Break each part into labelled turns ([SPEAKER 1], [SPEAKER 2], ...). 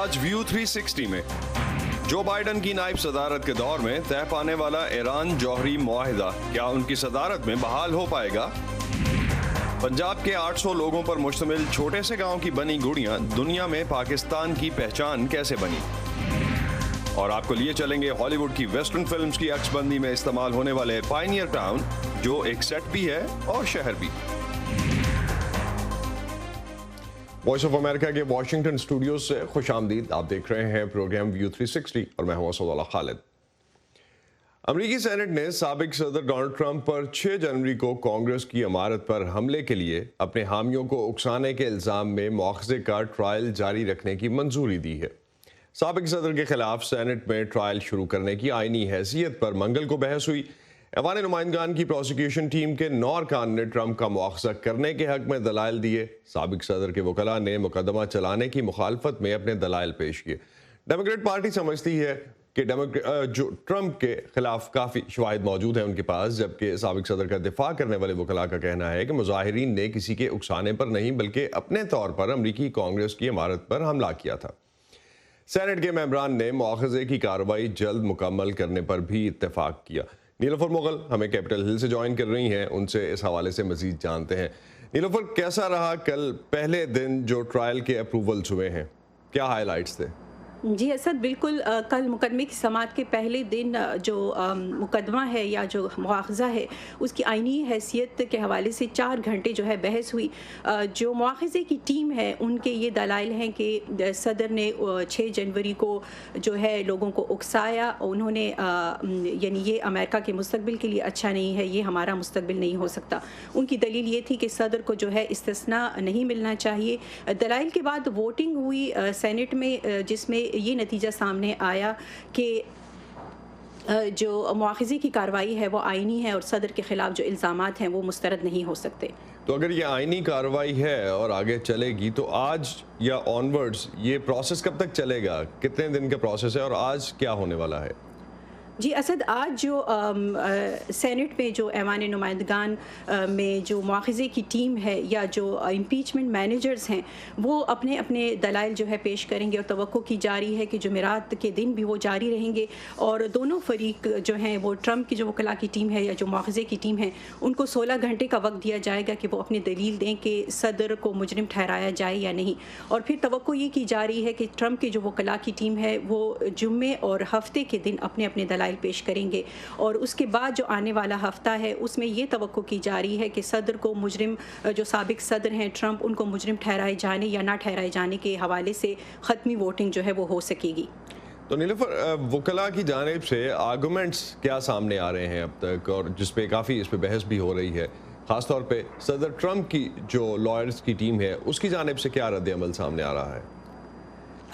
[SPEAKER 1] آج ویو 360 میں Joe Biden کی نائب صدارت کے دور میں طے پانے والا ایران جوہری معاہدہ کیا ان کی صدارت میں بحال ہو پائے گا؟ پنجاب کے 800 لوگوں پر مشتمل چھوٹے سے گاؤں کی بنی گڑیاں دنیا میں پاکستان کی پہچان کیسے بنی؟ اور آپ کو لیے چلیں گے ہالی ووڈ کی ویسٹرن فلمز کی عکس بندی میں استعمال ہونے والے پائنیئر ٹاؤن، جو ایک سیٹ بھی ہے اور شہر بھی۔ وائس آف امریکہ کے واشنگٹن اسٹوڈیوز سے خوش آمدید۔ آپ دیکھ رہے ہیں پروگرام ویو 360 اور میں ہوں اسد اللہ خالد۔ امریکی سینٹ نے سابق صدر ڈونلڈ ٹرمپ پر 6 جنوری کو کانگریس کی عمارت پر حملے کے لیے اپنے حامیوں کو اکسانے کے الزام میں مواخذے کا ٹرائل جاری رکھنے کی منظوری دی ہے۔ سابق صدر کے خلاف سینٹ میں ٹرائل شروع کرنے کی آئینی حیثیت پر منگل کو بحث ہوئی۔ ایوان نمائندگان کی پروسیکیوشن ٹیم کے 9 ارکان نے ٹرمپ کا مواخذہ کرنے کے حق میں دلائل دیے۔ سابق صدر کے وکلاء نے مقدمہ چلانے کی مخالفت میں اپنے دلائل پیش کیے۔ ڈیموکریٹ پارٹی سمجھتی ہے کہ جو ٹرمپ کے خلاف کافی شواہد موجود ہیں ان کے پاس، جبکہ سابق صدر کا دفاع کرنے والے وکلاء کا کہنا ہے کہ مظاہرین نے کسی کے اکسانے پر نہیں بلکہ اپنے طور پر امریکی کانگریس کی عمارت پر حملہ کیا تھا۔ سینٹ کے ممبران نے مواخذے کی کارروائی جلد مکمل کرنے پر بھی اتفاق کیا۔ نیلوفر مغل ہمیں کیپٹل ہل سے جوائن کر رہی ہیں، ان سے اس حوالے سے مزید جانتے ہیں۔ نیلوفر، کیسا رہا کل پہلے دن جو ٹرائل کے اپروولز ہوئے ہیں؟ کیا ہائی لائٹس تھے؟
[SPEAKER 2] جی اسد، بالکل کل مقدمے کی سماعت کے پہلے دن جو مقدمہ ہے یا جو مواخذہ ہے اس کی آئینی حیثیت کے حوالے سے 4 گھنٹے جو ہے بحث ہوئی۔ جو مواخذے کی ٹیم ہے ان کے یہ دلائل ہیں کہ صدر نے 6 جنوری کو جو ہے لوگوں کو اکسایا، انہوں نے یعنی یہ امریکہ کے مستقبل کے لیے اچھا نہیں ہے، یہ ہمارا مستقبل نہیں ہو سکتا۔ ان کی دلیل یہ تھی کہ صدر کو جو ہے استثناء نہیں ملنا چاہیے۔ دلائل کے بعد ووٹنگ ہوئی سینٹ میں، جس میں یہ نتیجہ سامنے آیا کہ جو مواخذے کی کارروائی ہے وہ آئینی ہے اور صدر کے خلاف جو الزامات ہیں وہ مسترد نہیں ہو سکتے۔
[SPEAKER 1] تو اگر یہ آئینی کارروائی ہے اور آگے چلے گی تو آج یا آنورڈز یہ پروسیس کب تک چلے گا؟ کتنے دن کا پروسیس ہے اور آج کیا ہونے والا ہے؟
[SPEAKER 2] جی اسد، آج جو سینٹ میں جو ایوان نمائندگان میں جو مواخذے کی ٹیم ہے یا جو امپیچمنٹ مینیجرز ہیں وہ اپنے اپنے دلائل جو ہے پیش کریں گے، اور توقع کی جاری ہے کہ جمعرات کے دن بھی وہ جاری رہیں گے، اور دونوں فریق جو ہیں وہ ٹرمپ کی جو وکلاء کی ٹیم ہے یا جو مواخذے کی ٹیم ہے ان کو 16 گھنٹے کا وقت دیا جائے گا کہ وہ اپنی دلیل دیں کہ صدر کو مجرم ٹھہرایا جائے یا نہیں۔ اور پھر توقع یہ کی جا رہی ہے کہ ٹرمپ کی جو وکلاء کی ٹیم ہے وہ جمعے اور ہفتے کے دن اپنے اپنے دلائل پیش کریں گے، اور اس کے بعد جو آنے والا ہفتہ ہے اس میں یہ توقع کی جا رہی ہے کہ صدر کو مجرم، جو سابق صدر ہیں ٹرمپ، ان کو مجرم ٹھہرائے جانے یا نہ ٹھہرائے جانے کے حوالے سے حتمی ووٹنگ جو ہے وہ ہو سکے گی۔
[SPEAKER 1] تو نیلوفر، وکلاء کی جانب سے آرگومنٹس کیا سامنے آ رہے ہیں اب تک، اور جس پہ کافی اس پہ بحث بھی ہو رہی ہے، خاص طور پہ صدر ٹرمپ کی جو لائرز کی ٹیم ہے اس کی جانب سے کیا رد عمل سامنے آ رہا ہے؟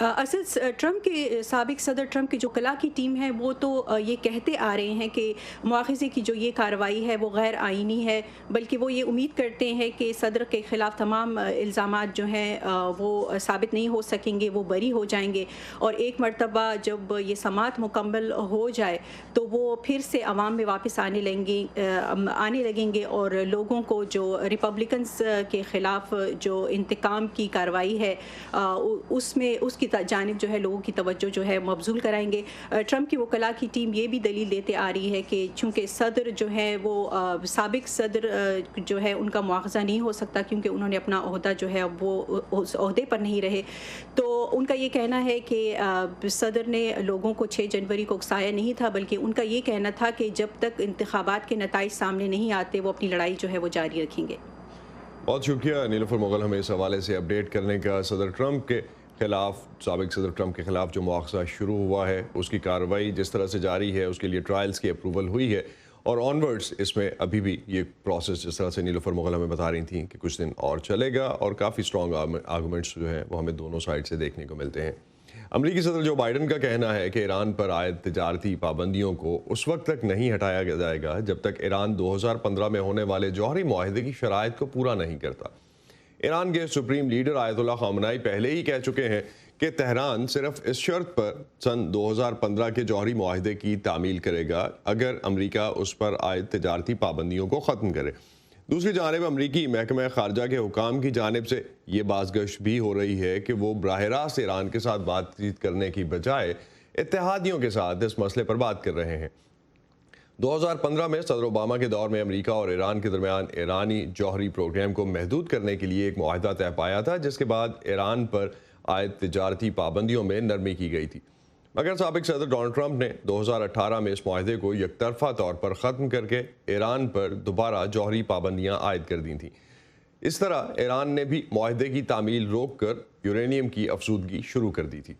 [SPEAKER 2] اصل ٹرمپ کے سابق صدر ٹرمپ کی جو وکلاء کی ٹیم ہے وہ تو یہ کہتے آ رہے ہیں کہ مواخذے کی جو یہ کارروائی ہے وہ غیر آئینی ہے، بلکہ وہ یہ امید کرتے ہیں کہ صدر کے خلاف تمام الزامات جو ہیں وہ ثابت نہیں ہو سکیں گے، وہ بری ہو جائیں گے، اور ایک مرتبہ جب یہ سماعت مکمل ہو جائے تو وہ پھر سے عوام میں واپس آنے لگیں گے اور لوگوں کو جو ریپبلکنز کے خلاف جو انتقام کی کارروائی ہے اس کی جانب جو ہے لوگوں کی توجہ جو ہے مبذول کرائیں گے۔ ٹرمپ کی وکلاء کی ٹیم یہ بھی دلیل دیتے آ رہی ہے کہ چونکہ صدر جو ہے وہ سابق صدر جو ہے ان کا مواخذہ نہیں ہو سکتا کیونکہ انہوں نے اپنا عہدہ جو ہے وہ اس عہدے پر نہیں رہے، تو ان کا یہ کہنا ہے کہ صدر نے لوگوں کو 6 جنوری کو اکسایا نہیں تھا، بلکہ ان کا یہ کہنا تھا کہ جب تک انتخابات کے نتائج سامنے نہیں آتے وہ اپنی لڑائی جو ہے وہ جاری رکھیں گے۔
[SPEAKER 1] بہت شکریہ نیلوفر مغل ہمیں اس حوالے سے اپڈیٹ کرنے کا۔ صدر ٹرمپ کے خلاف، سابق صدر ٹرمپ کے خلاف جو مواخذہ شروع ہوا ہے اس کی کارروائی جس طرح سے جاری ہے، اس کے لیے ٹرائلز کی اپروول ہوئی ہے، اور آنورڈز اس میں ابھی بھی یہ پروسیس جس طرح سے نیلوفر مغل ہمیں بتا رہی تھیں کہ کچھ دن اور چلے گا، اور کافی اسٹرانگ آرگومنٹس جو ہیں وہ ہمیں دونوں سائڈ سے دیکھنے کو ملتے ہیں۔ امریکی صدر جو بائیڈن کا کہنا ہے کہ ایران پر عائد تجارتی پابندیوں کو اس وقت تک نہیں ہٹایا جائے گا جب تک ایران 2015 میں ہونے والے جوہری معاہدے کی شرائط کو پورا نہیں کرتا۔ ایران کے سپریم لیڈر آیت اللہ خامنہئی پہلے ہی کہہ چکے ہیں کہ تہران صرف اس شرط پر سن 2015 کے جوہری معاہدے کی تعمیل کرے گا اگر امریکہ اس پر عائد تجارتی پابندیوں کو ختم کرے۔ دوسری جانب امریکی محکمہ خارجہ کے حکام کی جانب سے یہ بازگشت بھی ہو رہی ہے کہ وہ براہ راست ایران کے ساتھ بات چیت کرنے کی بجائے اتحادیوں کے ساتھ اس مسئلے پر بات کر رہے ہیں۔ 2015 میں صدر اوباما کے دور میں امریکہ اور ایران کے درمیان ایرانی جوہری پروگرام کو محدود کرنے کے لیے ایک معاہدہ طے پایا تھا، جس کے بعد ایران پر عائد تجارتی پابندیوں میں نرمی کی گئی تھی، مگر سابق صدر ڈونلڈ ٹرمپ نے 2018 میں اس معاہدے کو یک طرفہ طور پر ختم کر کے ایران پر دوبارہ جوہری پابندیاں عائد کر دی تھیں۔ اس طرح ایران نے بھی معاہدے کی تعمیل روک کر یورینیم کی افزودگی شروع کر دی تھی۔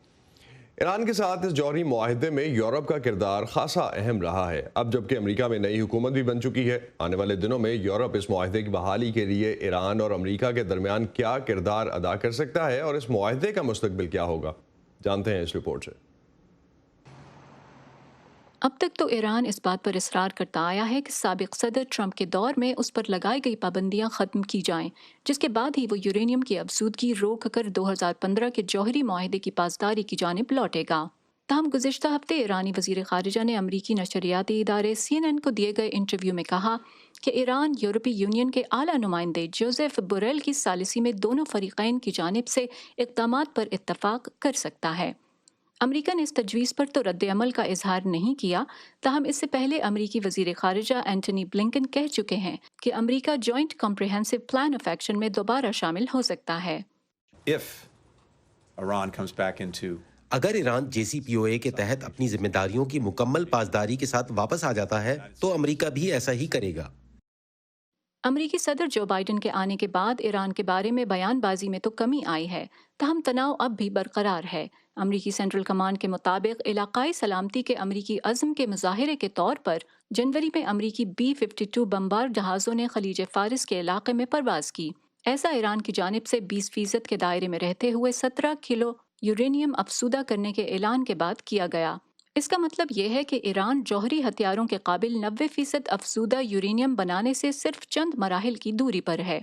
[SPEAKER 1] ایران کے ساتھ اس جوہری معاہدے میں یورپ کا کردار خاصا اہم رہا ہے۔ اب جبکہ امریکہ میں نئی حکومت بھی بن چکی ہے، آنے والے دنوں میں یورپ اس معاہدے کی بحالی کے لیے ایران اور امریکہ کے درمیان کیا کردار ادا کر سکتا ہے اور اس معاہدے کا مستقبل کیا ہوگا، جانتے ہیں اس رپورٹ سے۔
[SPEAKER 3] اب تک تو ایران اس بات پر اصرار کرتا آیا ہے کہ سابق صدر ٹرمپ کے دور میں اس پر لگائی گئی پابندیاں ختم کی جائیں، جس کے بعد ہی وہ یورینیم کی افزودگی روک کر 2015 کے جوہری معاہدے کی پاسداری کی جانب لوٹے گا۔ تاہم گزشتہ ہفتے ایرانی وزیر خارجہ نے امریکی نشریاتی ادارے CNN کو دیے گئے انٹرویو میں کہا کہ ایران یورپی یونین کے اعلیٰ نمائندے جوزف بوریل کی ثالثی میں دونوں فریقین کی جانب سے اقدامات پر اتفاق کر سکتا ہے۔ امریکہ نے اس تجویز پر تو رد عمل کا اظہار نہیں کیا، تاہم اس سے پہلے امریکی وزیر خارجہ اینٹونی بلنکن کہہ چکے ہیں کہ امریکہ joint comprehensive plan of action میں دوبارہ شامل ہو سکتا ہے۔
[SPEAKER 4] اگر ایران JCPOA کے تحت اپنی ذمہ داریوں کی مکمل پاسداری کے ساتھ واپس آ جاتا ہے تو امریکہ بھی ایسا ہی کرے گا۔
[SPEAKER 3] امریکی صدر جو بائیڈن کے آنے کے بعد ایران کے بارے میں بیان بازی میں تو کمی آئی ہے، تاہم تناؤ اب بھی برقرار ہے۔ امریکی سینٹرل کمانڈ کے مطابق علاقائی سلامتی کے امریکی عزم کے مظاہرے کے طور پر جنوری میں امریکی B-52 بمبار جہازوں نے خلیج فارس کے علاقے میں پرواز کی۔ ایسا ایران کی جانب سے 20% کے دائرے میں رہتے ہوئے 17 کلو یورینیم افزودہ کرنے کے اعلان کے بعد کیا گیا۔ اس کا مطلب یہ ہے کہ ایران جوہری ہتھیاروں کے قابل 90% افزودہ یورینیم بنانے سے صرف چند مراحل کی دوری پر ہے۔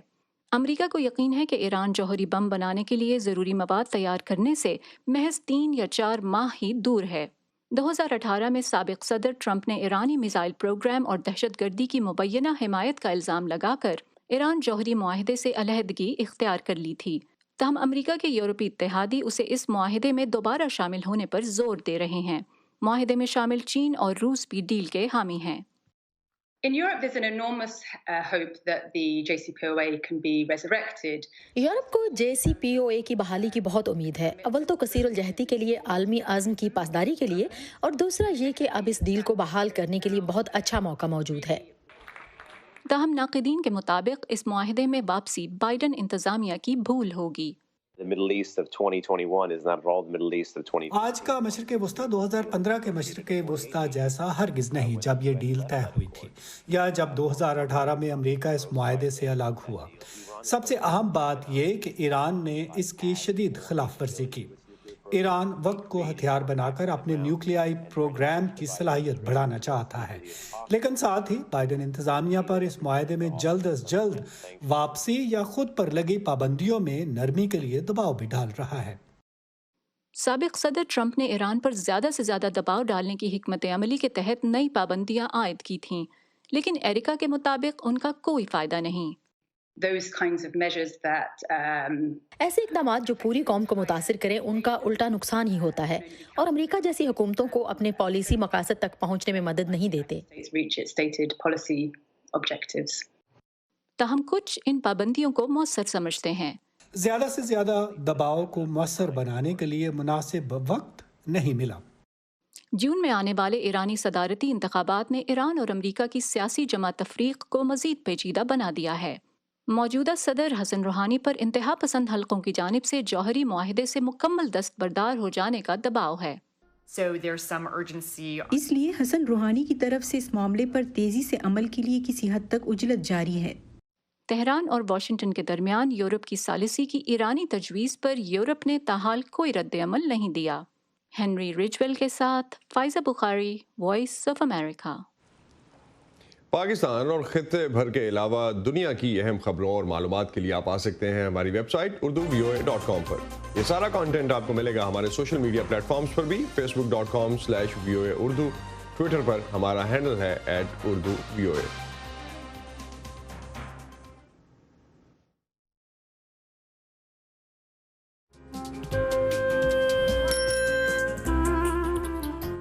[SPEAKER 3] امریکہ کو یقین ہے کہ ایران جوہری بم بنانے کے لیے ضروری مواد تیار کرنے سے محض 3 یا 4 ماہ ہی دور ہے۔ 2018 میں سابق صدر ٹرمپ نے ایرانی میزائل پروگرام اور دہشت گردی کی مبینہ حمایت کا الزام لگا کر ایران جوہری معاہدے سے علیحدگی اختیار کر لی تھی، تاہم امریکہ کے یورپی اتحادی اسے اس معاہدے میں دوبارہ شامل ہونے پر زور دے رہے ہیں۔ معاہدے میں شامل چین اور روس بھی ڈیل کے حامی ہیں۔
[SPEAKER 5] In Europe, there's an enormous hope that the JCPOA can be resurrected.
[SPEAKER 6] Europe کو JCPOA کی بحالی کی بہت امید ہے، اول تو کثیر الجہتی کے لیے عالمی عزم کی پاسداری کے لیے، اور دوسرا یہ کہ اب اس ڈیل کو بحال کرنے کے لیے بہت اچھا موقع موجود ہے۔
[SPEAKER 3] تاہم ناقدین کے مطابق اس معاہدے میں واپسی بائیڈن انتظامیہ کی بھول ہوگی۔
[SPEAKER 7] The Middle East of 2021 is not at all the Middle East of 2020.
[SPEAKER 8] آج کا مشرق وسطیٰ 2015 کے مشرق وسطیٰ جیسا ہرگز نہیں جب یہ ڈیل طے ہوئی تھی یا جب 2018 میں امریکہ اس معاہدے سے الگ ہوا۔ سب سے اہم بات یہ کہ ایران نے اس کی شدید خلاف ورزی کی۔ ایران وقت کو ہتھیار بنا کر اپنے نیوکلیائی پروگرام کی صلاحیت بڑھانا چاہتا ہے، لیکن ساتھ ہی بائیڈن انتظامیہ پر اس معاہدے میں جلد از جلد واپسی یا خود پر لگی پابندیوں میں نرمی کے لیے دباؤ بھی ڈال رہا ہے۔
[SPEAKER 3] سابق صدر ٹرمپ نے ایران پر زیادہ سے زیادہ دباؤ ڈالنے کی حکمت عملی کے تحت نئی پابندیاں عائد کی تھیں، لیکن ایرکا کے مطابق ان کا کوئی فائدہ نہیں۔
[SPEAKER 5] Those kinds of measures that
[SPEAKER 6] ایسے اقدامات جو پوری قوم کو متاثر کریں ان کا الٹا نقصان ہی ہوتا ہے، اور امریکہ جیسی حکومتوں کو اپنے پالیسی مقاصد تک پہنچنے میں مدد نہیں دیتے۔
[SPEAKER 5] reach its stated policy objectives.
[SPEAKER 3] تاہم کچھ ان پابندیوں کو مؤثر سمجھتے ہیں۔
[SPEAKER 8] زیادہ سے زیادہ دباؤ کو مؤثر بنانے کے لیے مناسب وقت نہیں ملا۔
[SPEAKER 3] جون میں آنے والے ایرانی صدارتی انتخابات نے ایران اور امریکہ کی سیاسی جمع تفریق کو مزید پیچیدہ بنا دیا ہے۔ موجودہ صدر حسن روحانی پر انتہا پسند حلقوں کی جانب سے جوہری معاہدے سے مکمل دستبردار ہو جانے کا دباؤ ہے۔
[SPEAKER 2] اس لیے حسن روحانی کی طرف سے اس معاملے پر تیزی سے عمل کے لیے کسی حد تک عجلت جاری ہے۔
[SPEAKER 3] تہران اور واشنگٹن کے درمیان یورپ کی ثالثی کی ایرانی تجویز پر یورپ نے تاحال کوئی رد عمل نہیں دیا۔ ہنری رچویل کے ساتھ فائزہ بخاری، وائس آف امریکہ۔
[SPEAKER 1] پاکستان اور خطے بھر کے علاوہ دنیا کی اہم خبروں اور معلومات کے لیے آپ آ سکتے ہیں ہماری ویب سائٹ urduvoa.com پر۔ یہ سارا کانٹینٹ آپ کو ملے گا ہمارے سوشل میڈیا پلیٹ فارمز پر بھی، facebook.com/VOA Urdu، ٹویٹر پر ہمارا ہینڈل ہے @urduvoa۔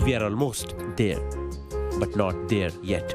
[SPEAKER 9] We are almost there, but not there yet.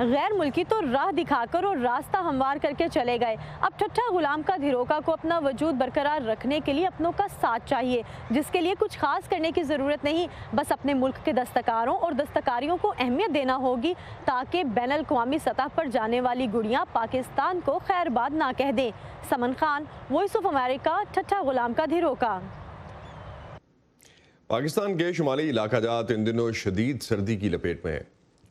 [SPEAKER 10] غیر ملکی تو راہ دکھا کر اور راستہ ہموار کر کے چلے گئے. اب ٹھٹھا غلام کا دھروکا کو اپنا وجود برقرار رکھنے کے لیے اپنوں کا ساتھ چاہیے، جس کے لیے کچھ خاص کرنے کی ضرورت نہیں، بس اپنے ملک کے دستکاروں اور دستکاریوں کو اہمیت دینا ہوگی تاکہ بین الاقوامی سطح پر جانے والی گڑیاں پاکستان کو خیر باد نہ کہہ دیں. سمن خان، وائس آف امریکہ، ٹھٹھا غلام کا دھروکا.
[SPEAKER 1] پاکستان کے شمالی علاقہ جات ان دنوں شدید سردی کی لپیٹ میں ہیں.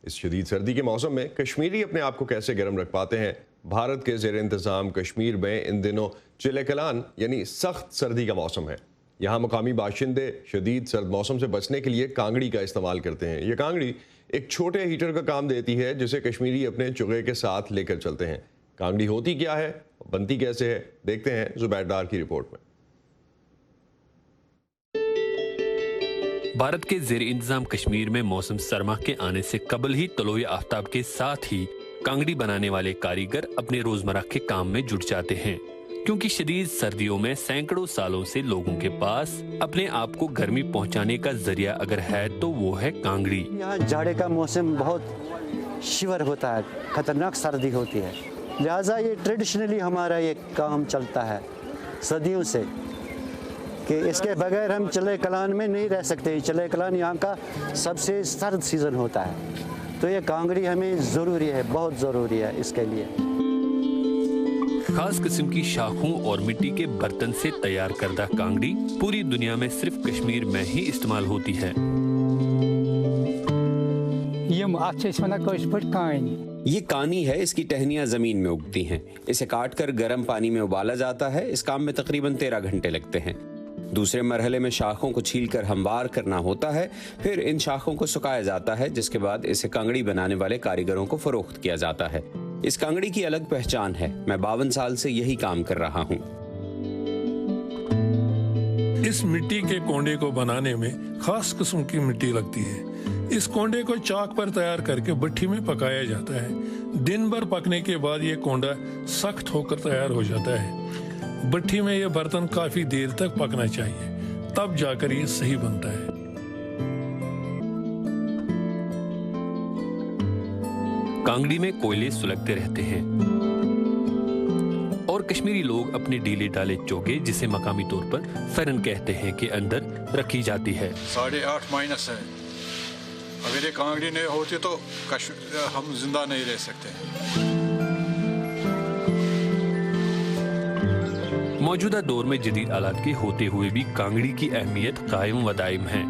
[SPEAKER 1] اس شدید سردی کے موسم میں کشمیری اپنے آپ کو کیسے گرم رکھ پاتے ہیں؟ بھارت کے زیر انتظام کشمیر میں ان دنوں چلے کلان یعنی سخت سردی کا موسم ہے. یہاں مقامی باشندے شدید سرد موسم سے بچنے کے لیے کانگڑی کا استعمال کرتے ہیں. یہ کانگڑی ایک چھوٹے ہیٹر کا کام دیتی ہے جسے کشمیری اپنے چگے کے ساتھ لے کر چلتے ہیں. کانگڑی ہوتی کیا ہے، بنتی کیسے ہے، دیکھتے ہیں زبیر ڈار کی رپورٹ میں.
[SPEAKER 11] بھارت کے زیر انتظام کشمیر میں موسم سرما کے آنے سے قبل ہی طلوع آفتاب کے ساتھ ہی کانگڑی بنانے والے کاریگر اپنے روزمرہ کے کام میں جٹ جاتے ہیں، کیونکہ شدید سردیوں میں سینکڑوں سالوں سے لوگوں کے پاس اپنے آپ کو گرمی پہنچانے کا ذریعہ اگر ہے تو وہ ہے کانگڑی.
[SPEAKER 12] یہاں جاڑے کا موسم بہت شیور ہوتا ہے، خطرناک سردی ہوتی ہے، لہٰذا یہ ٹریڈیشنلی ہمارا یہ کام چلتا ہے صدیوں سے کہ اس کے بغیر ہم چلے کلان میں نہیں رہ سکتے. چلے کلان یہاں کا سب سے سرد سیزن ہوتا ہے، تو یہ کانگڑی ہمیں ضروری ہے، بہت ضروری ہے اس کے لیے.
[SPEAKER 11] خاص قسم کی شاخوں اور مٹی کے برتن سے تیار کردہ کانگڑی پوری دنیا میں صرف کشمیر میں ہی استعمال ہوتی ہے.
[SPEAKER 13] یہ کانی ہے، اس کی ٹہنیاں زمین میں اگتی ہیں. اسے کاٹ کر گرم پانی میں ابالا جاتا ہے. اس کام میں تقریباً 13 گھنٹے لگتے ہیں. دوسرے مرحلے میں شاخوں کو چھیل کر ہموار کرنا ہوتا ہے، پھر ان شاخوں کو سکھایا جاتا ہے، جس کے بعد اسے کانگڑی بنانے والے کاریگروں کو فروخت کیا جاتا ہے. اس کانگڑی کی الگ پہچان ہے. میں 52 سال سے یہی کام کر رہا ہوں.
[SPEAKER 14] اس مٹی کے کونڈے کو بنانے میں خاص قسم کی مٹی لگتی ہے. اس کونڈے کو چاک پر تیار کر کے بھٹی میں پکایا جاتا ہے. دن بھر پکنے کے بعد یہ کونڈا سخت ہو کر تیار ہو جاتا ہے. بھٹی میں یہ برتن کافی دیر تک پکنا چاہیے، تب جا کر یہ صحیح بنتا ہے.
[SPEAKER 11] کانگڑی میں کوئلے سلگتے رہتے ہیں اور کشمیری لوگ اپنے ڈھیلے ڈالے چوگے، جسے مقامی طور پر فرن کہتے ہیں، کے اندر رکھی جاتی ہے.
[SPEAKER 15] 8.5 مائنس ہے. اگر یہ کانگڑی نہیں ہوتی تو ہم زندہ نہیں رہ سکتے.
[SPEAKER 11] موجودہ دور میں جدید آلات کے ہوتے ہوئے بھی کانگڑی کی اہمیت قائم و دائم ہے.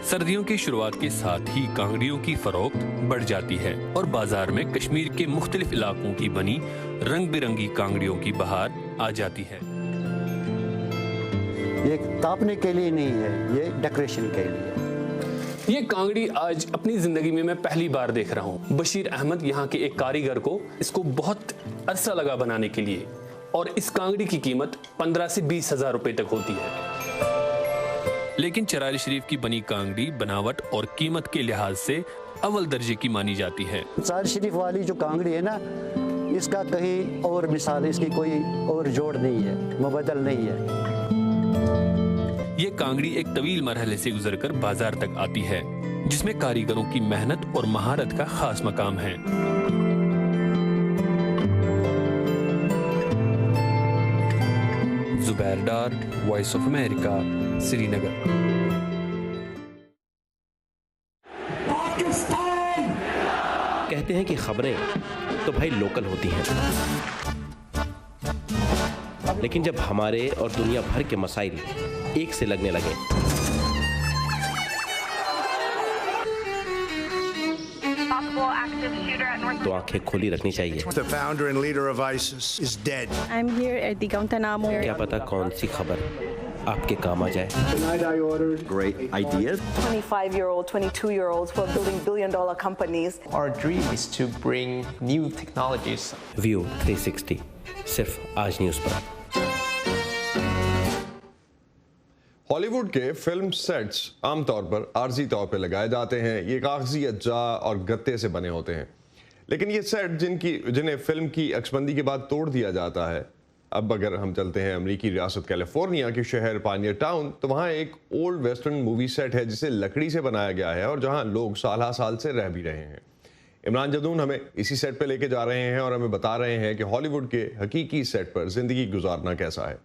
[SPEAKER 11] سردیوں کی شروعات کے ساتھ ہی کانگڑیوں کی فروخت بڑھ جاتی ہے اور بازار میں کشمیر کے مختلف علاقوں کی بنی رنگ برنگی کانگڑیوں کی بہار آ جاتی ہے.
[SPEAKER 12] یہ تاپنے کے لیے نہیں ہے، یہ ڈیکوریشن کے لیے.
[SPEAKER 11] یہ کانگڑی آج اپنی زندگی میں پہلی بار دیکھ رہا ہوں. بشیر احمد یہاں کے ایک کاریگر کو اس کو بہت عرصہ لگا بنانے کے لیے، اور اس کانگڑی کی قیمت 15 سے 20 ہزار روپے تک ہوتی ہے. لیکن چراری شریف کی بنی کانگڑی بناوٹ اور قیمت کے لحاظ سے اول درجے کی مانی جاتی ہے.
[SPEAKER 12] چراری شریف والی جو کانگڑی ہے نا، اس کا کہیں اور مثال، اس کی کوئی اور جوڑ نہیں ہے، مبدل نہیں ہے.
[SPEAKER 11] یہ کانگڑی ایک طویل مرحلے سے گزر کر بازار تک آتی ہے، جس میں کاریگروں کی محنت اور مہارت کا خاص مقام ہے. زبیر ڈار، وائس آف امریکہ، سری نگر.
[SPEAKER 9] کہتے ہیں کہ خبریں تو بھائی لوکل ہوتی ہیں، لیکن جب ہمارے اور دنیا بھر کے مسائل ایک سے لگنے لگے تو آنکھیں کھولی رکھنی چاہیے. کیا پتا کون سی خبر آپ کے کام آ جائے.
[SPEAKER 16] Great ideas. 25-year-old, 22-year-olds who are building billion-dollar companies.
[SPEAKER 17] Our dream is to bring new technologies.
[SPEAKER 9] View 360 صرف آج نیوز پر.
[SPEAKER 1] ہالی ووڈ کے فلم سیٹس عام طور پر عارضی طور پہ لگائے جاتے ہیں. یہ کاغذی اجزاء اور گتے سے بنے ہوتے ہیں، لیکن یہ سیٹ جنہیں فلم کی عکس بندی کے بعد توڑ دیا جاتا ہے، اب اگر ہم چلتے ہیں امریکی ریاست کیلیفورنیا کے شہر پائنیئر ٹاؤن، تو وہاں ایک اولڈ ویسٹرن مووی سیٹ ہے جسے لکڑی سے بنایا گیا ہے اور جہاں لوگ سالہ سال سے رہ بھی رہے ہیں۔ عمران جدون ہمیں اسی سیٹ پہ لے کے جا رہے ہیں اور ہمیں بتا رہے ہیں کہ ہالی ووڈ کے حقیقی سیٹ پر زندگی گزارنا کیسا ہے۔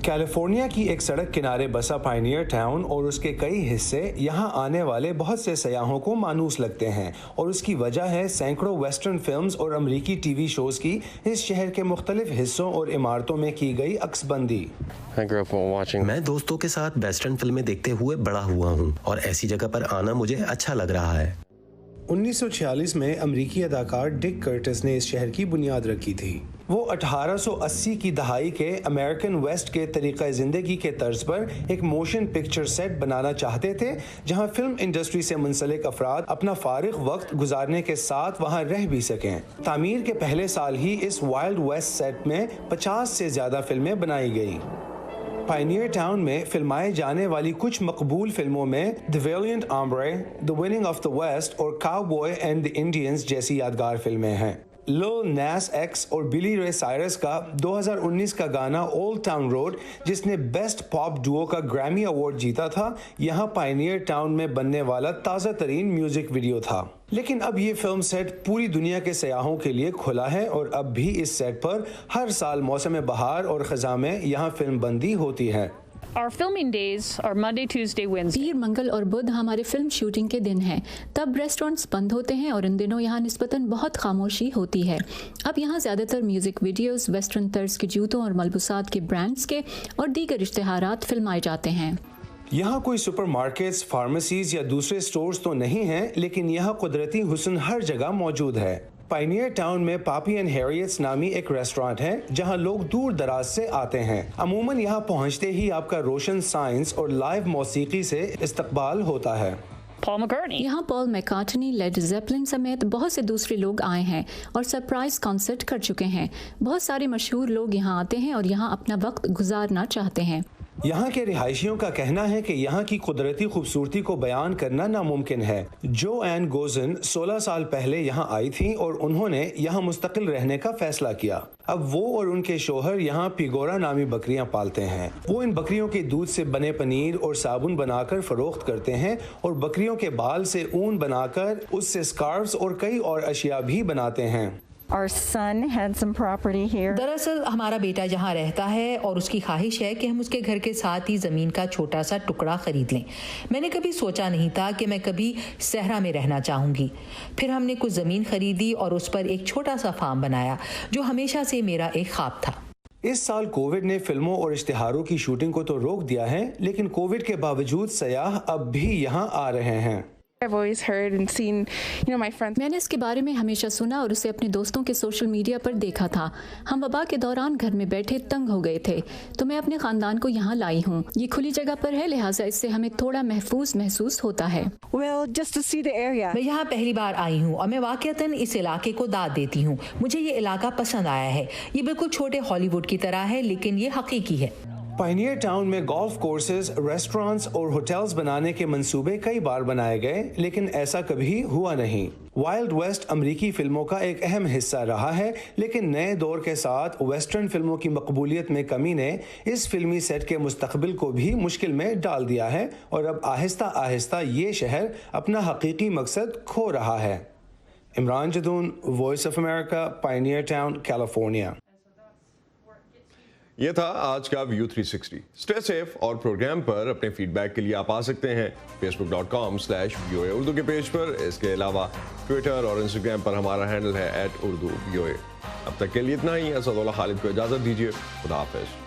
[SPEAKER 4] کیلیفورنیا کی ایک سڑک کنارے بسا پائنیئر ٹاؤن اور اس کے کئی حصے یہاں آنے والے بہت سے سیاحوں کو مانوس لگتے ہیں، اور اس کی وجہ ہے سینکڑوں ویسٹرن فلمز اور امریکی ٹی وی شوز کی اس شہر کے مختلف حصوں اور عمارتوں میں کی گئی عکس بندی۔
[SPEAKER 7] میں دوستوں کے ساتھ ویسٹرن فلمیں دیکھتے ہوئے بڑا ہوا ہوں اور ایسی جگہ پر آنا مجھے اچھا لگ رہا ہے۔
[SPEAKER 4] 1946 میں امریکی اداکار ڈک کرٹس نے اس شہر کی بنیاد رکھی تھی۔ وہ 1880 کی دہائی کے امریکن ویسٹ کے طریقہ زندگی کے طرز پر ایک موشن پکچر سیٹ بنانا چاہتے تھے جہاں فلم انڈسٹری سے منسلک افراد اپنا فارغ وقت گزارنے کے ساتھ وہاں رہ بھی سکیں۔ تعمیر کے پہلے سال ہی اس وائلڈ ویسٹ سیٹ میں 50 سے زیادہ فلمیں بنائی گئی۔ پائنیئر ٹاؤن میں فلمائے جانے والی کچھ مقبول فلموں میں دی valiant آمبرے، the winning of the waste اور کاؤ بوائے اینڈ دی انڈینز جیسی یادگار فلمیں ہیں۔ لل نیس ایکس اور بلی رے سائرس کا 2019 کا گانا اولڈ ٹاؤن روڈ، جس نے بیسٹ پاپ ڈوو کا گریمی ایوارڈ جیتا تھا، یہاں پائنیئر ٹاؤن میں بننے والا تازہ ترین میوزک ویڈیو تھا۔ لیکن اب یہ فلم سیٹ پوری دنیا کے سیاحوں کے لیے کھلا ہے اور اب بھی اس سیٹ پر ہر سال موسم بہار اور خزاں میں یہاں فلم بندی ہوتی ہے۔
[SPEAKER 3] Our filming days are Monday, Tuesday, Wednesday. پیر، منگل اور بدھ ہمارے فلم شوٹنگ کے دن ہیں، تب ریسٹورنٹس بند ہوتے ہیں اور ان دنوں یہاں نسبتاً بہت خاموشی ہوتی ہے۔ اب یہاں زیادہ تر میوزک ویڈیوز، ویسٹرن طرز کے جوتوں اور ملبوسات کے برانڈز کے اور دیگر اشتہارات فلمائے جاتے ہیں۔
[SPEAKER 4] یہاں کوئی سپر مارکیٹس، فارمیسیز یا دوسرے سٹورز تو نہیں ہیں، لیکن یہاں قدرتی حسن ہر جگہ موجود ہے۔ پائنیئر ٹاؤن میں پاپی اینڈ ہیریٹس نامی ایک ریسٹورانٹ ہے جہاں لوگ دور دراز سے آتے ہیں۔ عموماً یہاں پہنچتے ہی آپ کا روشن سائنس اور لائیو موسیقی سے استقبال ہوتا ہے۔
[SPEAKER 3] یہاں پال میکارٹنی، لیڈ زیپلن سمیت بہت سے دوسرے لوگ آئے ہیں اور سرپرائز کنسرٹ کر چکے ہیں۔ بہت سارے مشہور لوگ یہاں آتے ہیں اور یہاں اپنا وقت گزارنا چاہتے ہیں۔
[SPEAKER 4] یہاں کے رہائشیوں کا کہنا ہے کہ یہاں کی قدرتی خوبصورتی کو بیان کرنا ناممکن ہے۔ جو این گوزن 16 سال پہلے یہاں آئی تھیں اور انہوں نے یہاں مستقل رہنے کا فیصلہ کیا۔ اب وہ اور ان کے شوہر یہاں پیگورا نامی بکریاں پالتے ہیں۔ وہ ان بکریوں کے دودھ سے بنے پنیر اور صابن بنا کر فروخت کرتے ہیں اور بکریوں کے بال سے اون بنا کر اس سے سکارفز اور کئی اور اشیاء بھی بناتے ہیں۔
[SPEAKER 18] Our son had some property here.
[SPEAKER 6] دراصل ہمارا بیٹا جہاں رہتا ہے اور اس کی خواہش ہے کہ ہم اس کے گھر کے ساتھ ہی زمین کا چھوٹا سا ٹکڑا خرید لیں۔ میں نے کبھی سوچا نہیں تھا کہ میں کبھی صحرا میں رہنا چاہوں گی۔ پھر ہم نے کچھ زمین خریدی اور اس پر ایک چھوٹا سا فارم بنایا جو ہمیشہ سے میرا ایک خواب تھا۔
[SPEAKER 4] اس سال کووڈ نے فلموں اور اشتہاروں کی شوٹنگ کو تو روک دیا ہے، لیکن کووڈ کے باوجود سیاح اب بھی یہاں آ رہے ہیں۔
[SPEAKER 3] میں نے اس کے بارے میں ہمیشہ سنا اور اسے اپنے دوستوں کے سوشل میڈیا پر دیکھا تھا۔ ہم وبا کے دوران گھر میں بیٹھے تنگ ہو گئے تھے تو میں اپنے خاندان کو یہاں لائی ہوں۔ یہ کھلی جگہ پر ہے، لہٰذا اس سے ہمیں تھوڑا محفوظ محسوس ہوتا ہے۔
[SPEAKER 6] میں یہاں پہلی بار آئی ہوں اور میں واقعتاً اس علاقے کو داد دیتی ہوں۔ مجھے یہ علاقہ پسند آیا ہے۔ یہ بالکل چھوٹے ہالی ووڈ کی طرح ہے، لیکن یہ حقیقی ہے۔
[SPEAKER 4] پائنیئر ٹاؤن میں گولف کورسز، ریسٹورانٹس اور ہوٹلز بنانے کے منصوبے کئی بار بنائے گئے، لیکن ایسا کبھی ہوا نہیں۔ وائلڈ ویسٹ امریکی فلموں کا ایک اہم حصہ رہا ہے، لیکن نئے دور کے ساتھ ویسٹرن فلموں کی مقبولیت میں کمی نے اس فلمی سیٹ کے مستقبل کو بھی مشکل میں ڈال دیا ہے اور اب آہستہ آہستہ یہ شہر اپنا حقیقی مقصد کھو رہا ہے۔ Imran Jadoon, Voice of America, Pioneer Town, California.
[SPEAKER 1] یہ تھا آج کا ویو 360۔ اسٹے سیف اور پروگرام پر اپنے فیڈ بیک کے لیے آپ آ سکتے ہیں facebook.com/VOA اردو کے پیج پر۔ اس کے علاوہ ٹویٹر اور انسٹاگرام پر ہمارا ہینڈل ہے @urduvoa۔ اب تک کے لیے اتنا ہی۔ اسد اللہ خالد کو اجازت دیجیے۔ خدا حافظ۔